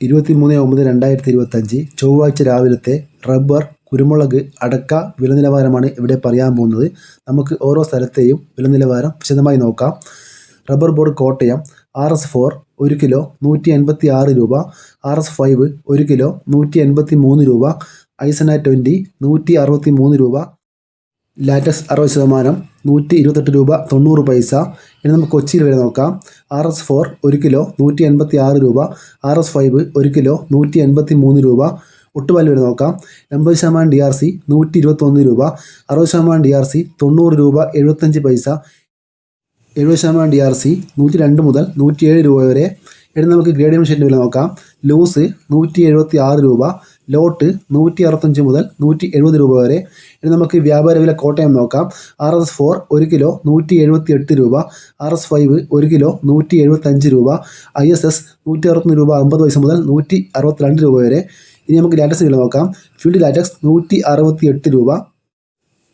23/9/2025 ചൊവ്വാഴ്ച രാവിലത്തെ റബ്ബർ, കുരുമുളക്, അടക്ക വില നിലവാരമാണ് ഇവിടെ പറയാൻ പോകുന്നത്. നമുക്ക് ഓരോ സ്ഥലത്തെയും വില നിലവാരം വിശദമായി നോക്കാം. Rubber board Kottayam RS4 1 kilo 186 രൂപ, RS5 1 കിലോ 183 രൂപ, ഐസന 20 163 രൂപ, ലാറ്റക്സ് 60% 128 രൂപ 90 പൈസ. ഇനി നമുക്ക് കൊച്ചിയിൽ വരെ നോക്കാം. RS4 1 കിലോ 186 രൂപ, RS5 1 കിലോ 183 രൂപ. ഒട്ടുപാൽ വരെ നോക്കാം. 80% DRC 121 രൂപ, 60% DRC 90 രൂപ 75 പൈസ, 70% DRC 102 മുതൽ 107 രൂപ വരെ. ഇനി നമുക്ക് ഗ്രേഡിയം ഷീറ്റിൻ്റെ വില നോക്കാം. ലൂസ് 176 രൂപ, ലോട്ട് 165 മുതൽ 170 രൂപ വരെ. ഇനി നമുക്ക് വ്യാപാര വില കോട്ടയം നോക്കാം. RS4 1 കിലോ 178 രൂപ, RS5 1 കിലോ 175 രൂപ, ISS 161 രൂപ 50 പൈസ മുതൽ 162 രൂപ വരെ. ഇനി നമുക്ക് ലാറ്റക്സ് വില നോക്കാം. ഫീൽഡ് ലാറ്റക്സ് 168 രൂപ.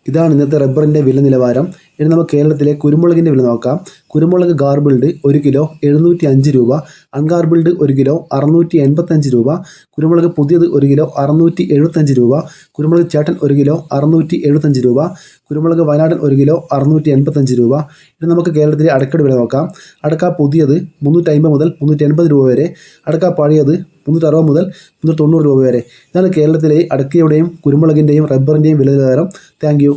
ഇതാണ് ഇന്നത്തെ റബ്ബറിൻ്റെ വില നിലവാരം. ഇനി നമുക്ക് കേരളത്തിലെ കുരുമുളകിൻ്റെ വില നോക്കാം. കുരുമുളക് ഗാർബിൾഡ് 1 കിലോ 705 രൂപ, അൺഗാർബിൾഡ് 1 കിലോ 685 രൂപ, കുരുമുളക് പുതിയത് 1 കിലോ 675 രൂപ, കുരുമുളക് ചേട്ടൻ 1 കിലോ 675 രൂപ, കുരുമുളക് വയനാടൻ 1 കിലോ 685 രൂപ. ഇനി നമുക്ക് കേരളത്തിലെ അടക്കയുടെ വില നോക്കാം. അടക്ക പുതിയത് 350 മുതൽ 380 രൂപ വരെ, അടക്ക പഴയത് 360 മുതൽ 390 രൂപ വരെ. ഇതാണ് കേരളത്തിലെ അടക്കയുടെയും കുരുമുളകിൻ്റെയും റബ്ബറിൻ്റെയും വില നിലവാരം. Thank you.